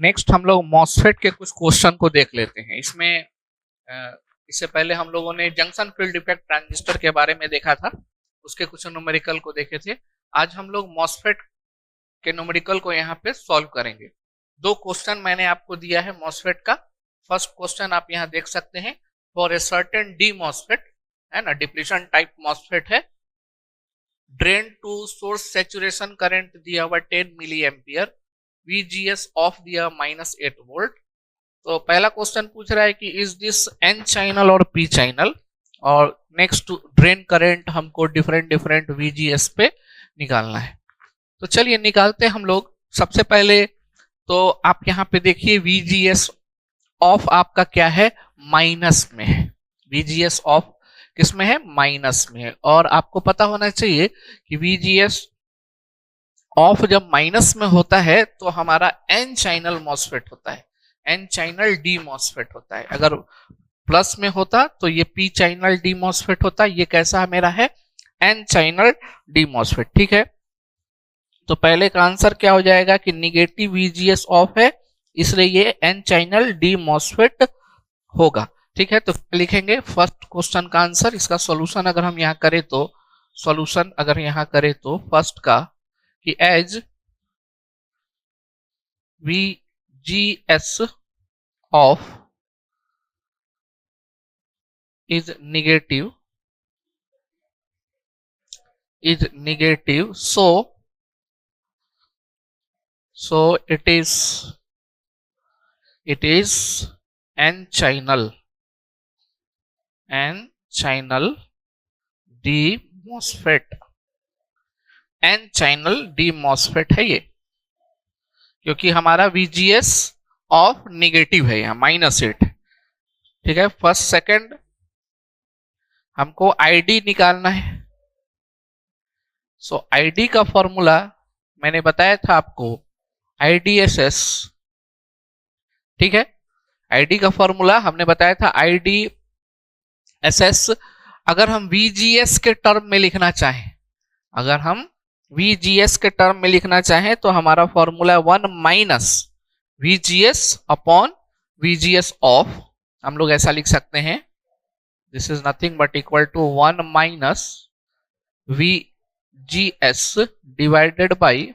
Next हम लोग MOSFET के कुछ क्वेश्चन को देख लेते हैं। इससे पहले हम लोगों ने जंक्शन फील्ड इफेक्ट ट्रांजिस्टर के बारे में देखा था, उसके कुछ न्यूमेरिकल को देखे थे। आज हम लोग मॉसफेट के न्यूमेरिकल को यहाँ पे सॉल्व करेंगे। दो क्वेश्चन मैंने आपको दिया है मॉसफेट का। फर्स्ट क्वेश्चन आप यहाँ देख सकते हैं, for a certain D MOSFET है ना, डिप्लीशन टाइप मॉसफेट है, drain to source saturation current दिया हुआ 10 मिली एम्पियर, VGS ऑफ दिया -8 वोल्ट। तो पहला क्वेश्चन पूछ रहा है कि इज दिस एन चैनल और पी चैनल, और नेक्स्ट ड्रेन करंट हमको डिफरेंट VGS पे निकालना है। तो चलिए निकालते हैं हम लोग। सबसे पहले तो आप यहाँ पे देखिए VGS ऑफ आपका क्या है, माइनस में है। VGS ऑफ किस में है, माइनस में है। और आपको पता होना चाहिए कि VGS ऑफ जब माइनस में होता है तो हमारा एन चैनल मॉसफेट होता है, एन चैनल डी मॉसफेट होता है। अगर प्लस में होता तो ये पी चैनल डी मॉसफेट होता। ये कैसा मेरा है, एन चैनल डी मॉसफेट। ठीक है, तो पहले का आंसर क्या हो जाएगा कि निगेटिव VGS ऑफ है, इसलिए ये एन चैनल डी मॉसफेट होगा। ठीक है, तो लिखेंगे फर्स्ट क्वेश्चन का आंसर। इसका सॉल्यूशन अगर हम यहाँ करें तो सॉल्यूशन अगर यहाँ करें तो फर्स्ट का कि as VGS off is negative, so it is n channel D MOSFET, n channel D MOSFET है ये, क्योंकि हमारा VGS ऑफ निगेटिव है, यहाँ -8। ठीक है, फर्स्ट सेकंड हमको ID निकालना है। सो ID का फॉर्मूला मैंने बताया था आपको, IDSS। ठीक है, ID का फॉर्मूला हमने बताया था IDSS। अगर हम VGS के टर्म में लिखना चाहें, अगर हम VGS के टर्म में लिखना चाहें तो हमारा formula 1 minus VGS upon VGS off, हम लोग ऐसा लिख सकते हैं, this is nothing but equal to 1 minus VGS divided by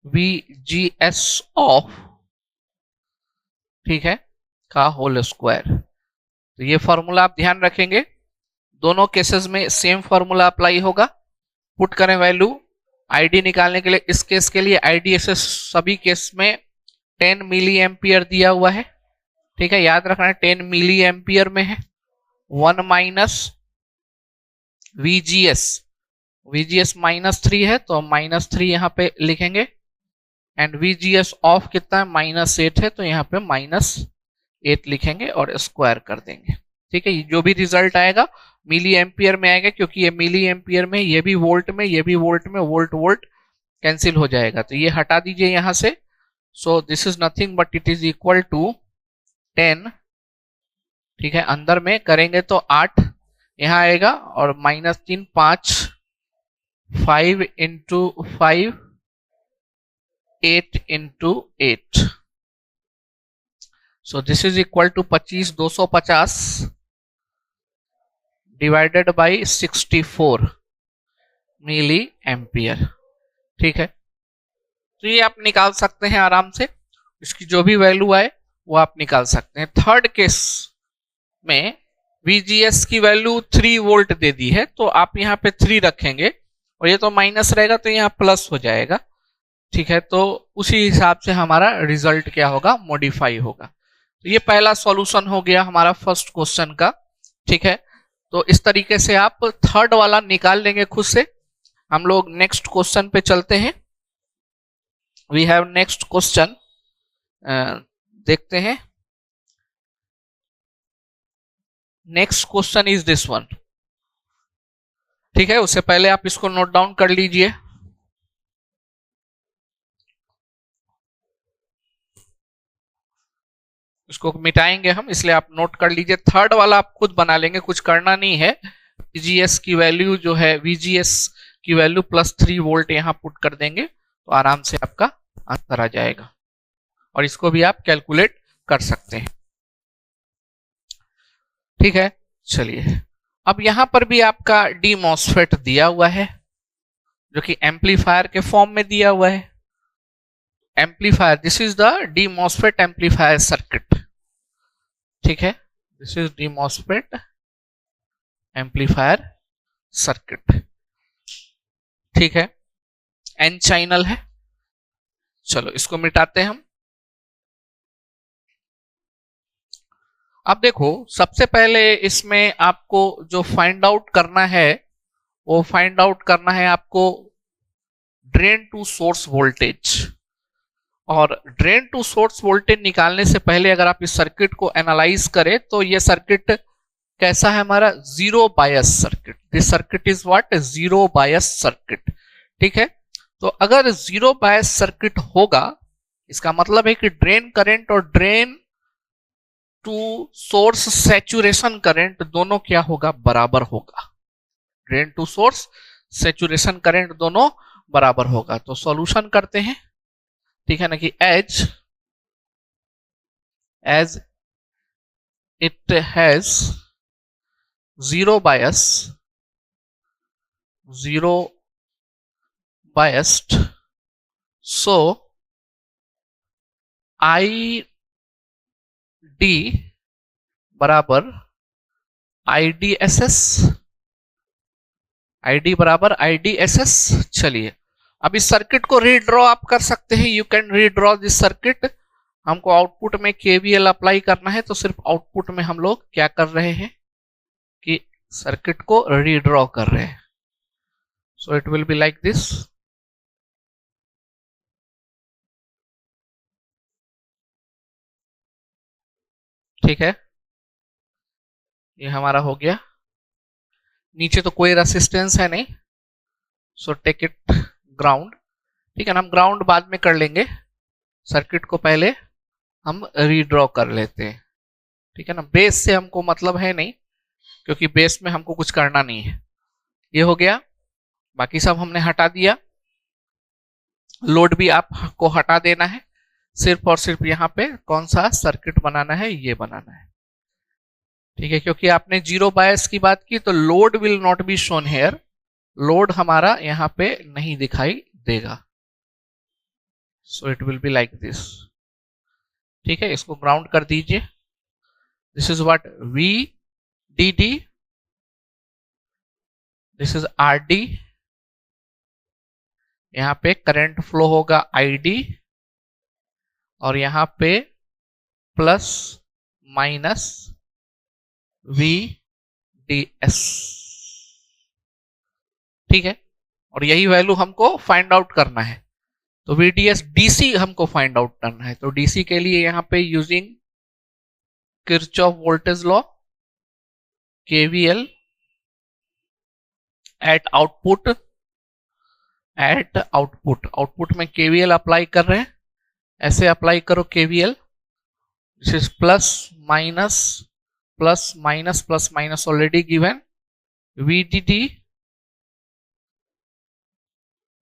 VGS off, ठीक है, का होल स्क्वायर। तो ये फॉर्मूला आप ध्यान रखेंगे, दोनों केसेस में सेम फॉर्मूला अप्लाई होगा। पुट करें वैल्यू ID निकालने के लिए। इस केस के लिए IDSS सभी केस में 10 मिली एम्पियर दिया हुआ है। ठीक है, याद रखना 10 मिली एम्पियर में है। 1 माइनस VGS -3 है तो -3 यहाँ पे लिखेंगे, एंड VGS ऑफ कितना है, -8 है तो यहाँ पे -8 लिखेंगे और स्क्वायर कर देंगे। ठीक है, जो भी रिजल्ट आएगा मिली एम्पियर में आएगा, क्योंकि ये मिली एम्पियर में, ये भी वोल्ट में, ये भी वोल्ट में, वोल्ट कैंसिल हो जाएगा, तो ये हटा दीजिए यहां से। So this is nothing but it is equal to 10। ठीक है, अंदर में करेंगे तो 8 यहां आएगा, और -3 5 5 into 5 8 into 8। So this is equal to 250 divided by 64 milli ampere. ठीक है, तो ये आप निकाल सकते हैं आराम से, इसकी जो भी वैल्यू आए वो आप निकाल सकते हैं। थर्ड केस में VGS की वैल्यू 3 वोल्ट दे दी है, तो आप यहाँ पे 3 रखेंगे, और ये तो माइनस रहेगा तो यहाँ प्लस हो जाएगा। ठीक है, तो उसी हिसाब से हमारा रिजल्ट क्या होगा, मॉडिफाई होगा। तो ये पहला सॉल्यूशन हो गया हमारा फर्स्ट क्वेश्चन का। ठीक है, तो इस तरीके से आप थर्ड वाला निकाल लेंगे खुद से। हम लोग नेक्स्ट क्वेश्चन पे चलते हैं। वी हैव नेक्स्ट क्वेश्चन, देखते हैं। Next question is this one. ठीक है, उससे पहले आप इसको नोट डाउन कर लीजिए। इसको मिटाएंगे हम, इसलिए आप नोट कर लीजिए। थर्ड वाला आप खुद बना लेंगे, कुछ करना नहीं है। VGS की वैल्यू जो है, VGS की वैल्यू +3 वोल्ट यहां पुट कर देंगे तो आराम से आपका आंसर आ जाएगा। और इसको भी आप कैलकुलेट कर सकते हैं। ठीक है, चलिए अब यहां पर भी आपका डी मॉसफेट दिया हुआ है जो कि एम्पलीफायर के फॉर्म में दिया हुआ है। Amplifier, this is the D MOSFET amplifier circuit. ठीक है, this is D MOSFET amplifier circuit. ठीक है, एन चैनल है। चलो इसको मिटाते हैं हम। अब देखो, सबसे पहले इसमें आपको जो फाइंड आउट करना है वो फाइंड आउट करना है आपको ड्रेन टू सोर्स वोल्टेज। और ड्रेन टू सोर्स वोल्टेज निकालने से पहले अगर आप इस सर्किट को एनालाइज करें तो ये सर्किट कैसा है हमारा, zero bias circuit. This circuit is what, zero bias circuit. ठीक है, तो अगर जीरो बायस सर्किट होगा इसका मतलब है कि ड्रेन करंट और drain to source saturation current दोनों क्या होगा, बराबर होगा। Drain to source saturation current दोनों बराबर होगा। तो सॉल्यूशन करते हैं। ठीक है ना, कि as it has zero biased, so I D बराबर IDSS, ID बराबर IDSS। चलिए अब इस सर्किट को रीड्रॉ आप कर सकते हैं। You can redraw this circuit. हमको आउटपुट में KVL अप्लाई करना है, तो सिर्फ आउटपुट में हम लोग क्या कर रहे हैं कि सर्किट को रीड्रॉ कर रहे हैं। सो it will be like this. ठीक है, ये हमारा हो गया। नीचे तो कोई रेसिस्टेंस है नहीं, सो टेक इट ग्राउंड। ठीक है ना, हम ग्राउंड बाद में कर लेंगे, सर्किट को पहले हम रीड्रॉ कर लेते हैं। ठीक है ना, बेस से हमको मतलब है नहीं क्योंकि बेस में हमको कुछ करना नहीं है। ये हो गया, बाकी सब हमने हटा दिया। लोड भी आपको हटा देना है, सिर्फ और सिर्फ यहाँ पे कौन सा सर्किट बनाना है, ये बनाना है। ठीक है, क्योंकि आपने जीरो बायस की बात की तो load will not be shown here. Load हमारा यहाँ पे नहीं दिखाई देगा। So it will be like this. ठीक है, इसको ग्राउंड कर दीजिए। This is what VDD, this is RD। यहाँ पे करंट फ्लो होगा ID और यहाँ पे प्लस माइनस VDS। ठीक है, और यही वैल्यू हमको फाइंड आउट करना है। तो VDS DC हमको फाइंड आउट करना है। तो DC के लिए यहाँ पे using Kirchhoff voltage law, KVL at output, output में KVL अप्लाई कर रहे हैं। ऐसे अप्लाई करो KVL। This is plus minus plus minus plus minus already given, VDD।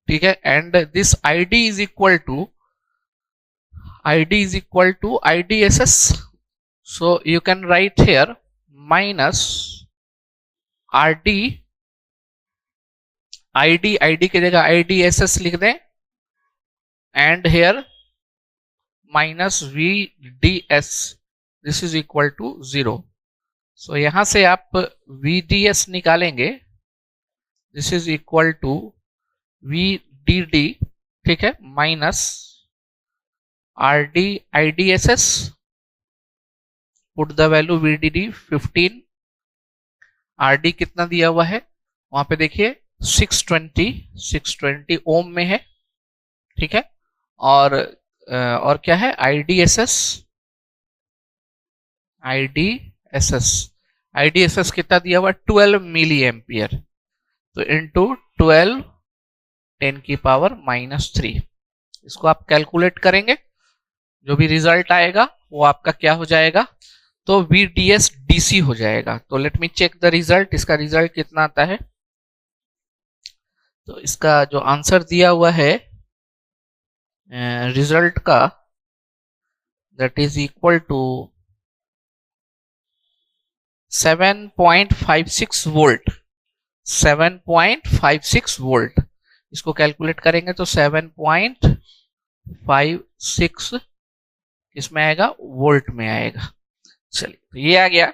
ठीक है, and this ID is equal to IDSS। So you can write here minus RD, ID की जगह IDSS लिख दें, and here minus VDS, this is equal to 0। सो यहां से आप VDS निकालेंगे, this is equal to VDD। ठीक है, minus RD IDSS, put the value VDD 15, RD कितना दिया हुआ है वहां पे देखिए 620 ओम में है। ठीक है, और क्या है IDSS कितना दिया हुआ, 12 मिली एम्पियर। तो इनटू 12 10 की पावर -3। इसको आप कैलकुलेट करेंगे, जो भी रिजल्ट आएगा वो आपका क्या हो जाएगा, तो VDS DC हो जाएगा। तो let me check the result. इसका रिजल्ट कितना आता है, तो इसका जो आंसर दिया हुआ है रिजल्ट का, that is equal to 7.56 volt. 7.56 volt, इसको कैलकुलेट करेंगे तो 7.56 किसमें आएगा, वोल्ट में आएगा। चलिए तो ये आ गया,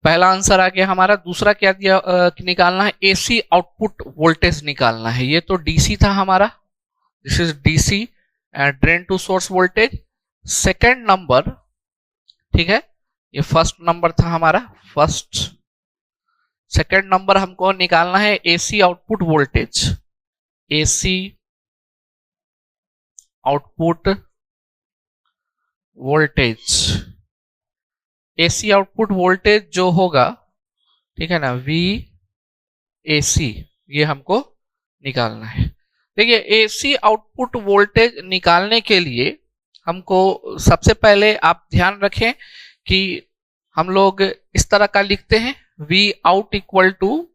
पहला आंसर आ गया हमारा। दूसरा क्या दिया निकालना है, एसी आउटपुट वोल्टेज निकालना है। ये तो डीसी था हमारा, this is DC drain to source voltage. Second number, ठीक है, ये फर्स्ट नंबर था हमारा, फर्स्ट। सेकेंड नंबर हमको निकालना है AC output voltage. AC output voltage, AC output voltage जो होगा, ठीक है ना, वी एसी, ये हमको निकालना है। देखिए एसी आउटपुट वोल्टेज निकालने के लिए हमको सबसे पहले आप ध्यान रखें कि हम लोग इस तरह का लिखते हैं, वी आउट इक्वल टू,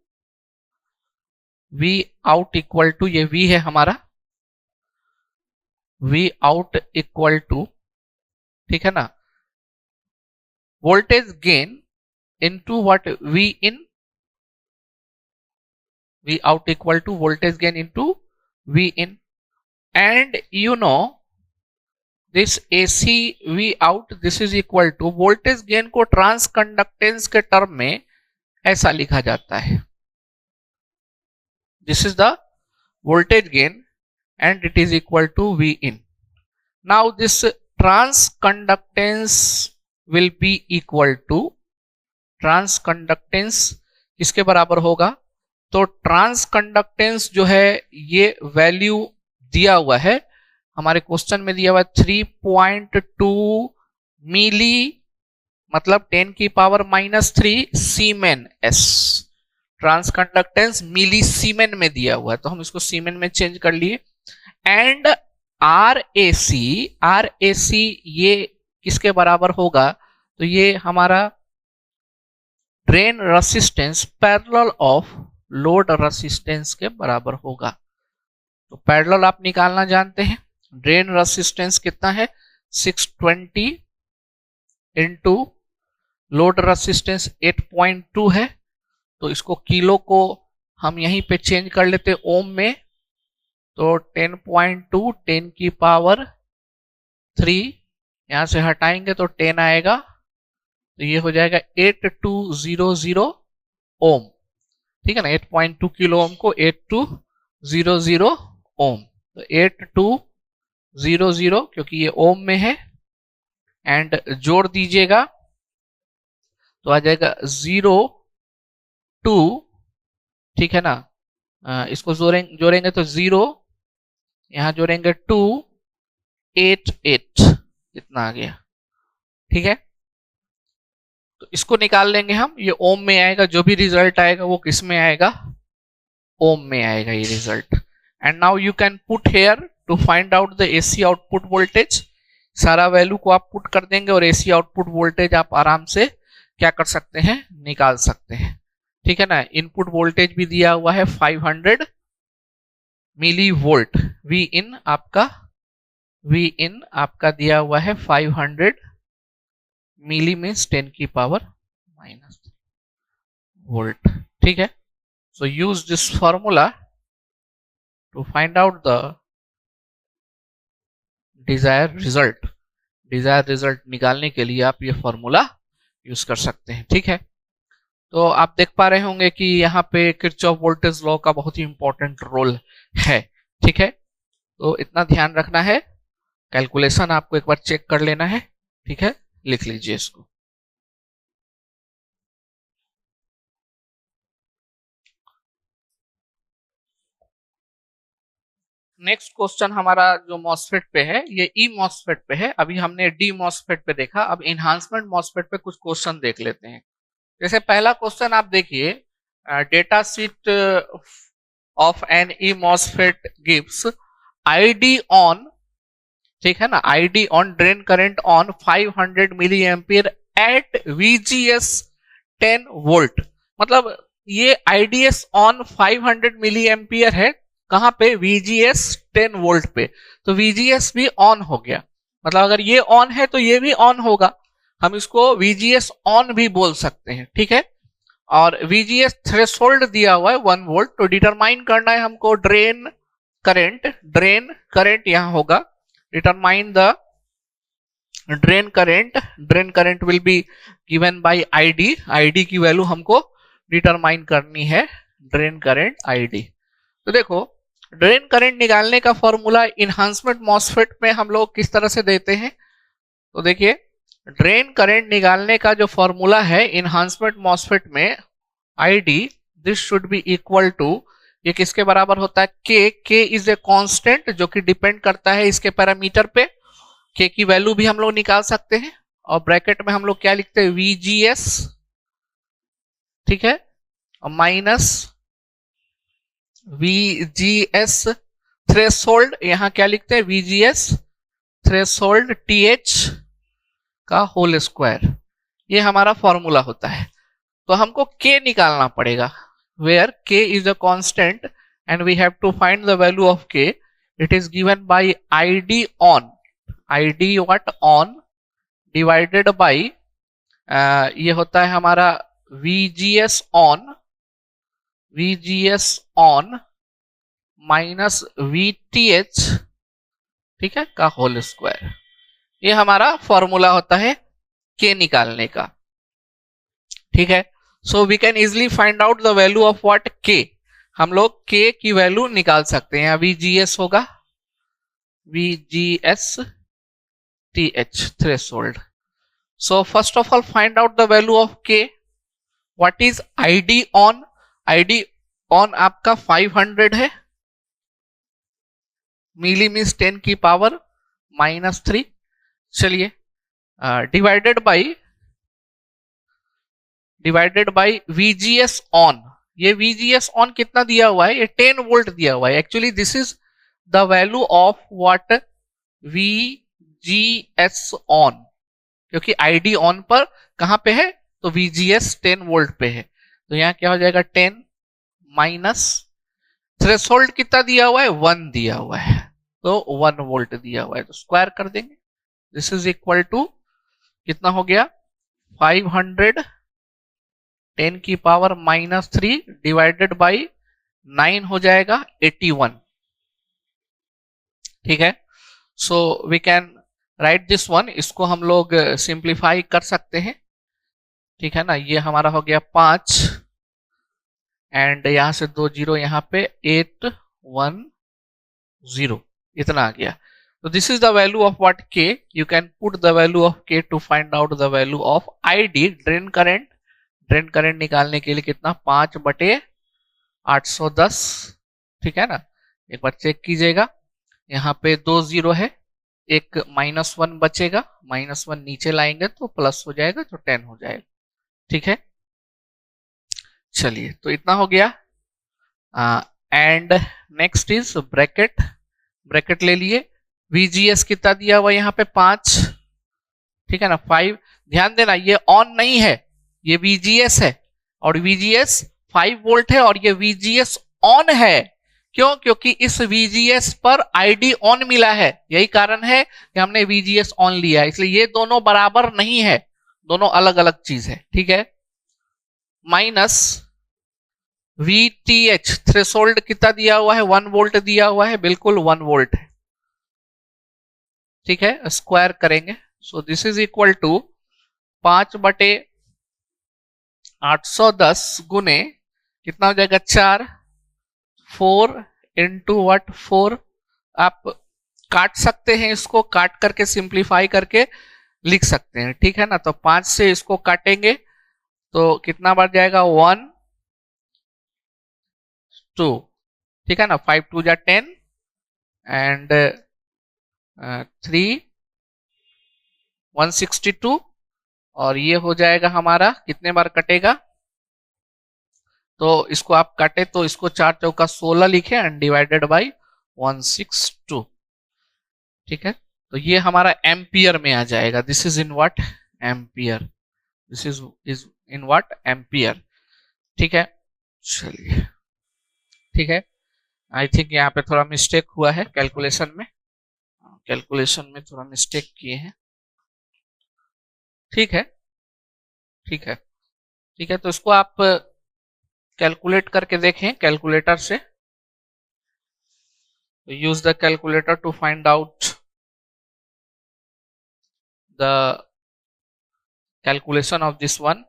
ये वी है हमारा, वी आउट इक्वल टू, ठीक है ना, voltage gain into what, V in, V out equal to voltage gain into V in. And you know this AC V out, this is equal to, voltage gain को transconductance के term में ऐसा लिखा जाता है, this is the voltage gain and it is equal to V in। Now this transconductance will be equal to, transconductance किसके बराबर होगा, तो ट्रांस कंडक्टेंस जो है ये वैल्यू दिया हुआ है हमारे क्वेश्चन में, दिया हुआ 3.2 मिली, मतलब 10⁻³ सीमेन एस। ट्रांस कंडक्टेंस मिली सीमेन में दिया हुआ है, तो हम इसको सीमेन में चेंज कर लिए। एंड RAC ये किसके बराबर होगा, तो ये हमारा drain resistance parallel of load resistance के बराबर होगा। तो पैरेलल आप निकालना जानते हैं, ड्रेन रेसिस्टेंस कितना है, 620 इंटू लोड रेसिस्टेंस 8.2 है, तो इसको किलो को हम यहीं पे चेंज कर लेते ओम में, तो 10.2 10⁻³ यहां से हटाएंगे तो 10 आएगा, तो ये हो जाएगा 8200 ओम, ठीक है ना, 8.2 किलो ओम को 8200 ओम, तो 8200 क्योंकि ये ओम में है, एंड जोड़ दीजिएगा तो आ जाएगा 0.2, ठीक है ना, इसको जोड़ेंगे तो 0, यहां जोड़ेंगे 288, इतना आ गया, ठीक है। तो इसको निकाल लेंगे हम, ये ओम में आएगा, जो भी रिजल्ट आएगा वो किस में आएगा, ओम में आएगा ये result. And now you can put here to find out the AC output voltage, सारा वैल्यू को आप पुट कर देंगे और एसी आउटपुट वोल्टेज आप आराम से क्या कर सकते हैं, निकाल सकते हैं, ठीक है ना। इनपुट वोल्टेज भी दिया हुआ है 500 मिली वोल्ट, वी इन आपका दिया हुआ है 500 मिली मीन्स 10⁻³ वोल्ट, ठीक है। So use this formula to find out the desire result निकालने के लिए आप ये फॉर्मूला यूज कर सकते हैं, ठीक है। तो आप देख पा रहे होंगे कि यहाँ पे किरचॉफ वोल्टेज लॉ का बहुत ही इंपॉर्टेंट रोल है, ठीक है। तो इतना ध्यान रखना है, कैलकुलेशन आपको एक बार चेक कर लेना है, ठीक है, लिख लीजिए इसको। नेक्स्ट क्वेश्चन हमारा जो मॉसफेट पे है, ये ई मॉसफेट पे है, अभी हमने डी मॉसफेट पे देखा, अब इनहांसमेंट मॉसफेट पे कुछ क्वेश्चन देख लेते हैं। जैसे पहला क्वेश्चन आप देखिए, data sheet of an E MOSFET gives ID on, ठीक है ना, ID on drain current on 500 milli ampere at VGS 10 volt, मतलब ये IDS ऑन 500 मिली एम्पियर है, कहां पे, VGS 10 वोल्ट पे, तो VGS भी ऑन हो गया। मतलब अगर ये ऑन है तो ये भी ऑन होगा, हम इसको VGS ऑन भी बोल सकते हैं, ठीक है। और VGS थ्रेशोल्ड दिया हुआ है 1 वोल्ट, तो डिटरमाइन करना है हमको ड्रेन करंट यहां होगा, determine the drain current will be given by ID की वैल्यू हमको डिटरमाइन करनी है, ड्रेन करंट ID। तो देखो ड्रेन करंट निकालने का फॉर्मूला इनहांसमेंट मॉसफेट में हम लोग किस तरह से देते हैं, तो देखिए ड्रेन करंट निकालने का जो फॉर्मूला है इनहांसमेंट मॉसफेट में ID, this should be equal to, ये किसके बराबर होता है, K इज ए कांस्टेंट जो कि डिपेंड करता है इसके पैरामीटर पे, K की वैल्यू भी हम लोग निकाल सकते हैं, और ब्रैकेट में हम लोग क्या लिखते हैं VGS, ठीक है, माइनस VGS थ्रेशोल्ड, यहां क्या लिखते हैं VGS थ्रेशोल्ड TH का होल स्क्वायर, ये हमारा फॉर्मूला होता है। तो हमको K निकालना पड़ेगा, where K is a constant and we have to find the value of K. It is given by ID what on divided by ये होता है हमारा VGS on माइनस VTH, ठीक है, का होल स्क्वायर, ये हमारा फॉर्मूला होता है K निकालने का, ठीक है। So we can easily find out the value of what K, हम लोग K की वैल्यू निकाल सकते हैं, VGS होगा VGS TH threshold. So first of all find out the value of K, what is ID on आपका 500 है, मिली means 10 की पावर -3, चलिए डिवाइडेड बाई VGS ऑन, ये VGS ऑन कितना दिया हुआ है, ये 10 वोल्ट दिया हुआ है, actually this is the value of what VGS on, क्योंकि ID ऑन पर कहां पे है, तो VGS 10 वोल्ट पे है, तो यहां क्या हो जाएगा 10 माइनस थ्रेशोल्ड कितना दिया हुआ है 1 दिया हुआ है, तो 1 वोल्ट दिया हुआ है, तो स्क्वायर कर देंगे, दिस इज इक्वल टू कितना हो गया 500 10 की पावर -3 डिवाइडेड बाई 9 हो जाएगा 81, ठीक है। So we can write this one, इसको हम लोग सिंप्लीफाई कर सकते हैं, ठीक है ना, ये हमारा हो गया 5 एंड यहां से 2 जीरो यहाँ पे 810 इतना आ गया, तो this is the value of what K, you can put the value of K to find out the value of ID, drain current निकालने के लिए कितना 5/810, ठीक है ना, एक बार चेक कीजिएगा, यहाँ पे 2 जीरो है, एक -1 बचेगा, -1 नीचे लाएंगे तो प्लस हो जाएगा, तो 10 हो जाएगा, ठीक है। चलिए तो इतना हो गया, एंड नेक्स्ट इज ब्रैकेट ले लिए, VGS कितना दिया हुआ यहाँ पे 5, ठीक है ना, 5, ध्यान देना ये ऑन नहीं है, ये VGS है, और VGS 5 वोल्ट है, और ये VGS ऑन है, क्यों, क्योंकि इस VGS पर ID ऑन मिला है, यही कारण है कि हमने VGS ऑन लिया, इसलिए ये दोनों बराबर नहीं है, दोनों अलग अलग चीज है, ठीक है। माइनस VTH थ्रेशोल्ड कितना दिया हुआ है 1 वोल्ट दिया हुआ है, बिल्कुल 1 वोल्ट है, ठीक है, स्क्वायर करेंगे, so this is equal to 5/810 गुने कितना हो जाएगा 4, 4 इंटू व्हाट 4, आप काट सकते हैं, इसको काट करके सिंप्लीफाई करके लिख सकते हैं, ठीक है ना, तो 5 से इसको काटेंगे तो कितना बढ़ जाएगा 1 2, ठीक है ना, 5 2 जा 10 एंड 3 162, और ये हो जाएगा हमारा कितने बार कटेगा, तो इसको आप काटे तो इसको 4 चौका 16 लिखे एंड डिवाइडेड बाई 162, ठीक है, तो ये हमारा एम्पियर में आ जाएगा, this is in what ampere, this is in what ampere, ठीक है। चलिए ठीक है, आई थिंक यहाँ पे थोड़ा मिस्टेक हुआ है कैलकुलेशन में, कैलकुलेशन में थोड़ा मिस्टेक किए हैं। ठीक है, ठीक है, ठीक है। तो इसको आप कैलकुलेट करके देखें कैलकुलेटर से। Use the calculator to find out the calculation of this one.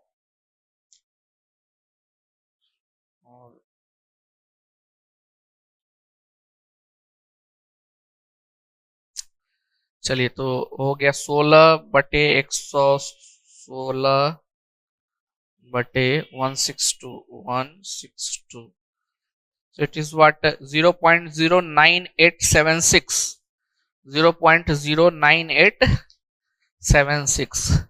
चलिए, तो हो गया 16/162 so it is what 0.09876 0.09876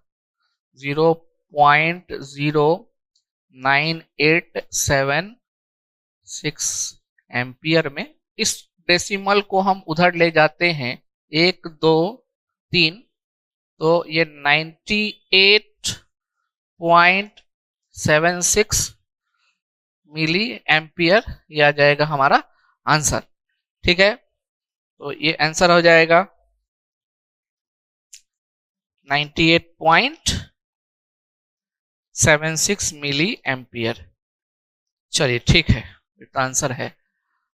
0.09876 ampere में। इस डेसिमल को हम उधर ले जाते हैं 1 2 3, तो ये 98.76 मिली एम्पियर ये आ जाएगा हमारा आंसर। ठीक है, तो ये आंसर हो जाएगा 98.76 मिली एम्पियर। चलिए ठीक है, इसका आंसर है।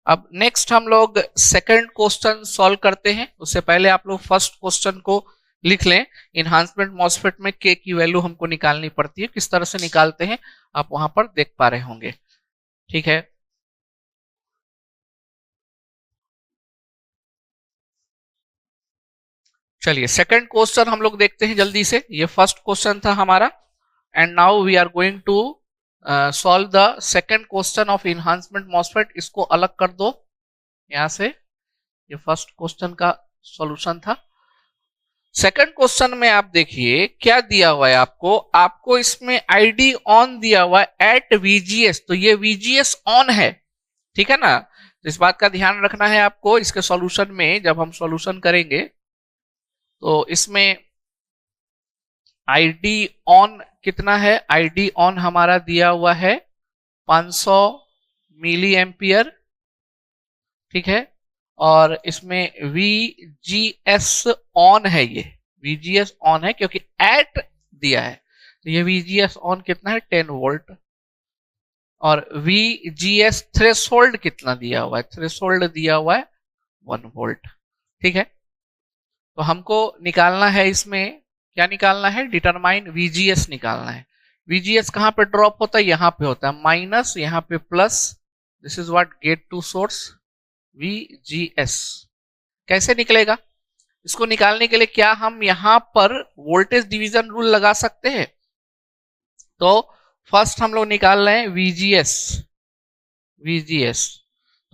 अब नेक्स्ट हम लोग सेकंड क्वेश्चन सॉल्व करते हैं। उससे पहले आप लोग फर्स्ट क्वेश्चन को लिख लें। इनहांसमेंट मॉसफेट में के की वैल्यू हमको निकालनी पड़ती है, किस तरह से निकालते हैं आप वहां पर देख पा रहे होंगे। ठीक है, चलिए सेकंड क्वेश्चन हम लोग देखते हैं जल्दी से। ये फर्स्ट क्वेश्चन था हमारा, and now we are going to solve the second question of enhancement MOSFET. इसको अलग कर दो यहां से, ये फर्स्ट क्वेश्चन का सॉल्यूशन था। सेकंड क्वेश्चन में आप देखिए क्या दिया हुआ है आपको इसमें आईडी ऑन दिया हुआ है एट वीजीएस, तो ये वीजीएस ऑन है। ठीक है ना, तो इस बात का ध्यान रखना है आपको इसके सॉल्यूशन में। जब हम सॉल्यूशन करेंगे तो इसमें आईडी ऑन कितना है, आईडी ऑन हमारा दिया हुआ है 500 मिली एम्पियर। ठीक है, और इसमें VGS ऑन है, ये VGS ऑन है क्योंकि एट दिया है, तो ये VGS ऑन कितना है 10 वोल्ट। और VGS थ्रेशोल्ड कितना दिया हुआ है, थ्रेशोल्ड दिया हुआ है 1 वोल्ट। ठीक है, तो हमको निकालना है इसमें क्या निकालना है, डिटरमाइन VGS निकालना है। VGS कहां पे ड्रॉप होता है, यहां पे होता है माइनस, यहां पे plus. This is what gate to source VGS। कैसे निकलेगा, इसको निकालने के लिए क्या हम यहां पर वोल्टेज डिवीजन रूल लगा सकते हैं। तो फर्स्ट हम लोग निकाल रहे हैं VGS।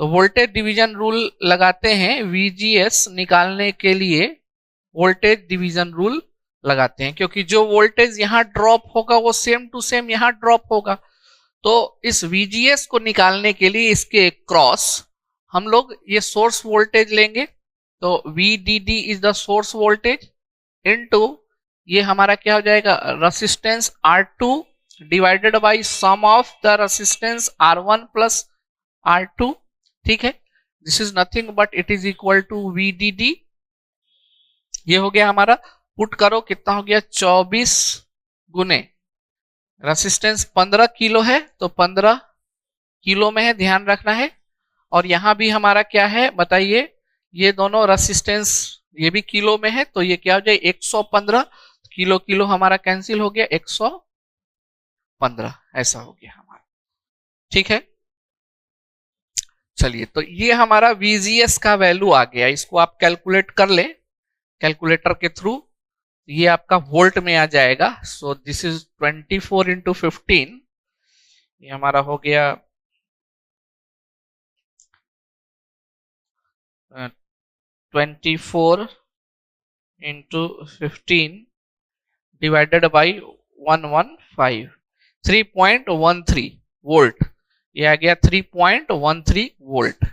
तो वोल्टेज डिवीजन रूल लगाते हैं। VGS निकालने के लिए वोल्टेज डिवीजन रूल लगाते हैं, क्योंकि जो वोल्टेज यहां ड्रॉप होगा वो सेम टू सेम यहां ड्रॉप होगा। तो इस VGS को निकालने के लिए इसके क्रॉस हम लोग ये सोर्स वोल्टेज लेंगे। तो VDD is the source voltage into ये हमारा क्या हो जाएगा, resistance R2 divided by sum of the resistance R1 plus R2। ठीक है, this is nothing but it is equal to VDD। ये हो गया हमारा, पुट करो कितना हो गया 24 गुने रेसिस्टेंस 15 किलो है, तो 15 किलो में है, ध्यान रखना है। और यहां भी हमारा क्या है बताइए, ये दोनों रेसिस्टेंस ये भी किलो में है, तो ये क्या हो जाए 115 किलो, किलो हमारा कैंसिल हो गया 115, ऐसा हो गया हमारा। ठीक है, चलिए तो ये हमारा VGS का वैल्यू आ गया। इसको आप कैलकुलेट कर ले कैलकुलेटर के थ्रू, ये आपका वोल्ट में आ जाएगा। सो दिस इज 24 इंटू 15, ये हमारा हो गया 24 इंटू 15 डिवाइडेड बाई 115, 3.13 वोल्ट। ये आ गया 3.13 वोल्ट,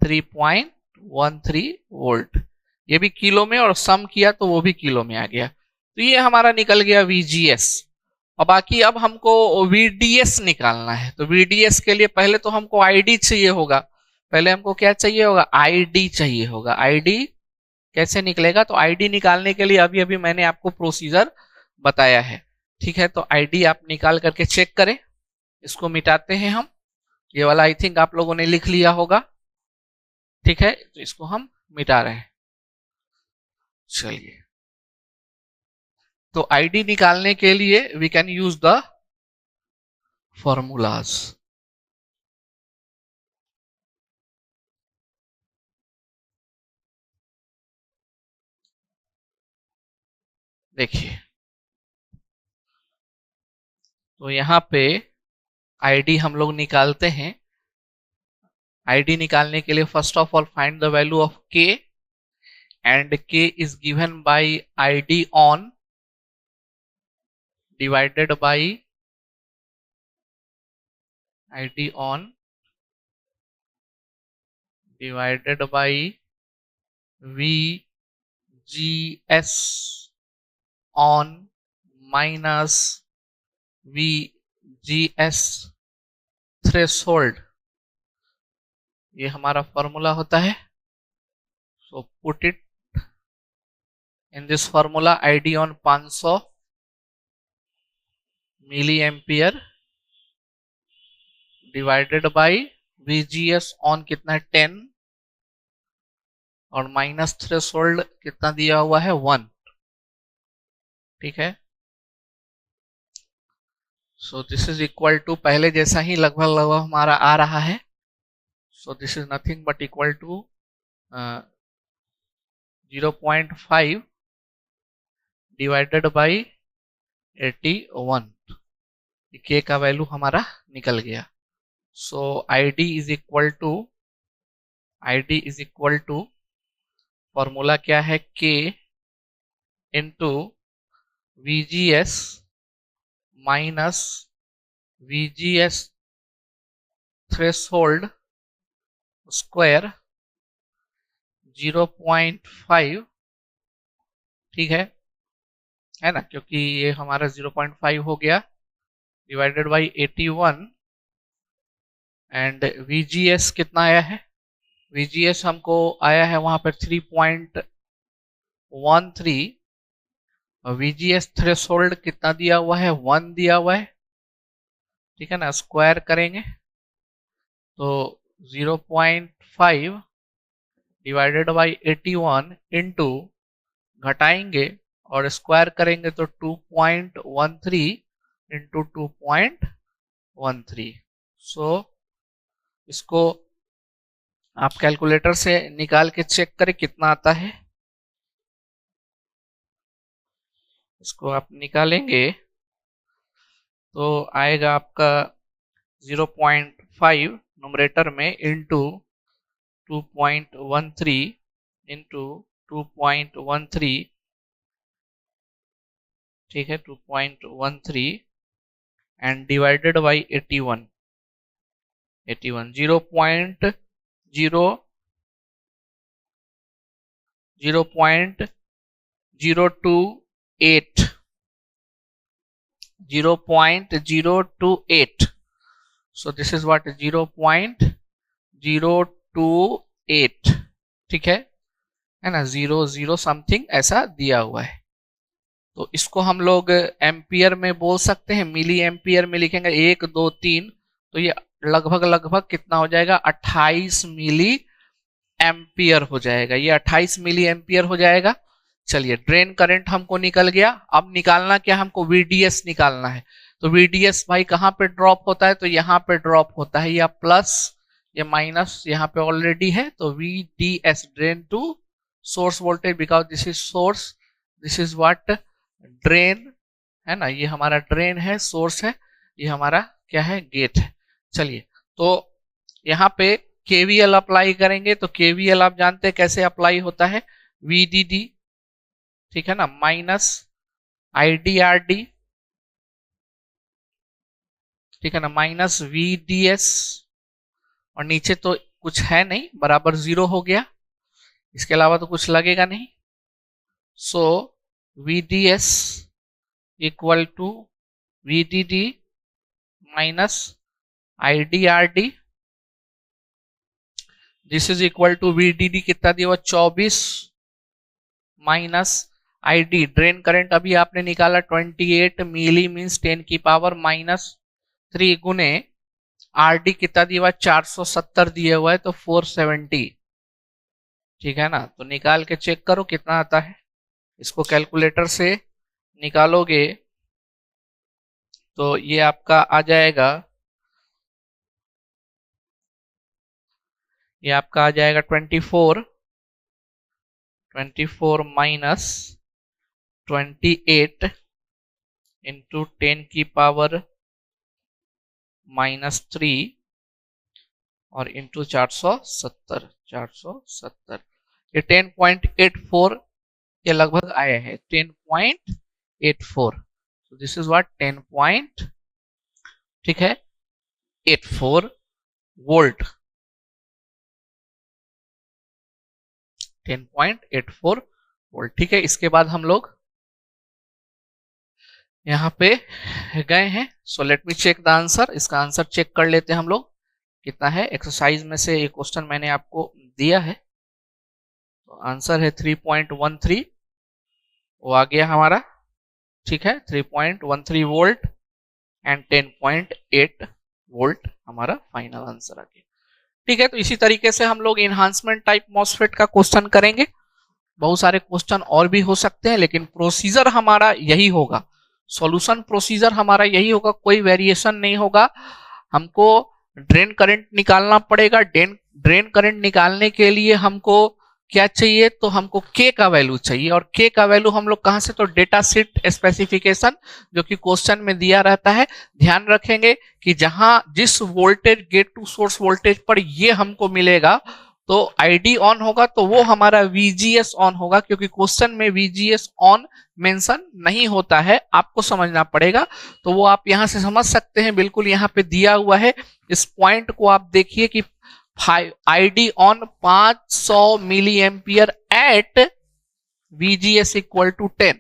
3.13 वोल्ट। ये भी किलो में, और सम किया तो वो भी किलो में आ गया। तो ये हमारा निकल गया VGS। और बाकी अब हमको VDS निकालना है। तो VDS के लिए पहले तो हमको ID चाहिए होगा, पहले हमको क्या चाहिए होगा, ID चाहिए होगा। ID कैसे निकलेगा? तो आईडी निकालने के लिए अभी अभी मैंने आपको प्रोसीजर बताया है, ठीक है। तो आईडी आप निकाल करके चेक करें। इसको मिटाते हैं हम। ये वाला आई थिंक आप लोगों ने लिख लिया होगा, ठीक है। तो इसको हम मिटा रहे हैं। चलिए, तो आईडी निकालने के लिए we can use the formulas. देखिए, तो यहां पे आईडी हम लोग निकालते हैं। आईडी निकालने के लिए first of all find the value of के, and k is given by id on divided by id on divided by vgs on minus vgs threshold, ये हमारा फॉर्मूला होता है। So put it in this formula. id on 500 milli ampere divided by VGS on कितना है 10, और minus threshold कितना दिया हुआ है 1, ठीक है। So this is equal to पहले जैसा ही लगभग लगभग हमारा आ रहा है। So this is nothing but equal to 0.5 divided by 81, के का वैल्यू हमारा निकल गया। So id is equal to formula क्या है, k into VGS minus VGS threshold square 0.5, ठीक है ना, क्योंकि ये हमारा 0.5 हो गया डिवाइडेड बाई 81, एंड VGS कितना आया है, VGS हमको आया है वहां पर 3.13, और VGS थ्रेशोल्ड कितना दिया हुआ है 1 दिया हुआ है, ठीक है ना। स्क्वायर करेंगे तो 0.5 डिवाइडेड बाई 81 इंटू घटाएंगे और स्क्वायर करेंगे तो 2.13 इंटू 2.13। सो इसको आप कैलकुलेटर से निकाल के चेक करें कितना आता है। इसको आप निकालेंगे तो आएगा आपका 0.5 न्यूमरेटर में इंटू 2.13 इंटू 2.13, ठीक है, 2.13 and divided by 81, 0.028 0.028, so this is what 0.028, ठीक है ना, 00 समथिंग ऐसा दिया हुआ है। तो इसको हम लोग एम्पियर में बोल सकते हैं, मिली एम्पियर में लिखेंगे 1 2 3, तो ये लगभग लगभग कितना हो जाएगा 28 मिली एम्पियर हो जाएगा, ये 28 मिली एम्पियर हो जाएगा। चलिए, ड्रेन करंट हमको निकल गया। अब निकालना क्या, हमको VDS निकालना है। तो VDS भाई कहाँ पे ड्रॉप होता है, तो यहाँ पे ड्रॉप होता है, या प्लस या माइनस यहाँ पे ऑलरेडी है। तो VDS drain to source voltage, because this is source, this is what drain है ना, ये हमारा ड्रेन है, सोर्स है, ये हमारा क्या है गेट है। चलिए, तो यहाँ पे KVL अप्लाई करेंगे। तो KVL आप जानते हैं कैसे अप्लाई होता है, VDD, ठीक है ना, माइनस IDRD, ठीक है ना, माइनस VDS, और नीचे तो कुछ है नहीं, बराबर 0 हो गया, इसके अलावा तो कुछ लगेगा नहीं। So VDS equal to VDD minus IDRD, this is equal to VDD कितना दिया हुआ 24 माइनस आईडी, ड्रेन करंट अभी आपने निकाला 28 मिली मीन्स 10 की पावर -3 गुने आरडी कितना दिया हुआ है 470 दिया हुआ है तो 470, ठीक है ना। तो निकाल के चेक करो कितना आता है, इसको कैलकुलेटर से निकालोगे तो ये आपका आ जाएगा, ये आपका आ जाएगा 24 माइनस 28 इंटू 10 की पावर -3 और इंटू 470 ये 10.84 के लगभग आए हैं, 10.84। तो दिस इज व्हाट 10. ठीक है 84 वोल्ट, 10.84 वोल्ट। ठीक है, इसके बाद हम लोग यहाँ पे गए हैं। So let me check the answer, इसका आंसर चेक कर लेते हैं हम लोग कितना है। एक्सरसाइज में से एक क्वेश्चन मैंने आपको दिया है, तो आंसर है 3.13, वो आ गया हमारा। ठीक है 3.13 वोल्ट एंड 10.8 वोल्ट हमारा फाइनल आंसर आ गया। ठीक है, तो इसी तरीके से हम लोग इनहांसमेंट टाइप मॉसफेट का क्वेश्चन करेंगे। बहुत सारे क्वेश्चन और भी हो सकते हैं, लेकिन प्रोसीजर हमारा यही होगा, सॉल्यूशन प्रोसीजर हमारा यही होगा, कोई वेरिएशन नहीं होगा। हमको ड्रेन करंट निकालना पड़ेगा। ड्रेन करंट निकालने के लिए हमको क्या चाहिए, तो हमको के का वैल्यू चाहिए, और के का वैल्यू हम लोग कहां से, तो डेटा शीट स्पेसिफिकेशन जो कि क्वेश्चन में दिया रहता है। ध्यान रखेंगे कि जहां जिस voltage gate to source voltage पर ये हमको मिलेगा तो आईडी ऑन होगा, तो वो हमारा VGS ऑन होगा, क्योंकि क्वेश्चन में VGS ऑन मेंशन नहीं होता है, आपको समझना पड़ेगा। तो वो आप यहां से समझ सकते हैं, बिल्कुल यहां पे दिया हुआ है। इस पॉइंट को आप देखिए कि ID on 500 milli ampere at VGS equal to 10।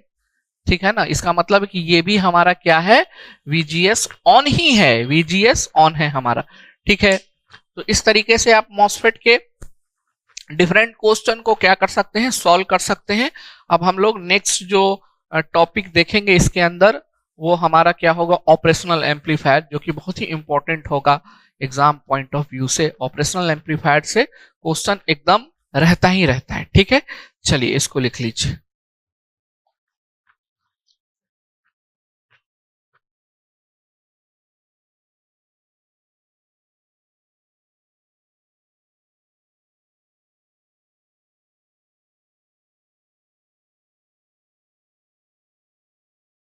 ठीक है ना, इसका मतलब है कि ये भी हमारा क्या है, VGS ऑन ही है, VGS ऑन है हमारा। ठीक है, तो इस तरीके से आप मॉसफेट के डिफरेंट क्वेश्चन को क्या कर सकते हैं, सॉल्व कर सकते हैं। अब हम लोग नेक्स्ट जो टॉपिक देखेंगे इसके अंदर, वो हमारा क्या होगा, ऑपरेशनल एम्पलीफायर, जो कि बहुत ही इंपॉर्टेंट होगा एग्जाम पॉइंट ऑफ व्यू से। ऑपरेशनल एम्पलीफायर से क्वेश्चन एकदम रहता ही रहता है। ठीक है, चलिए इसको लिख लीजिए।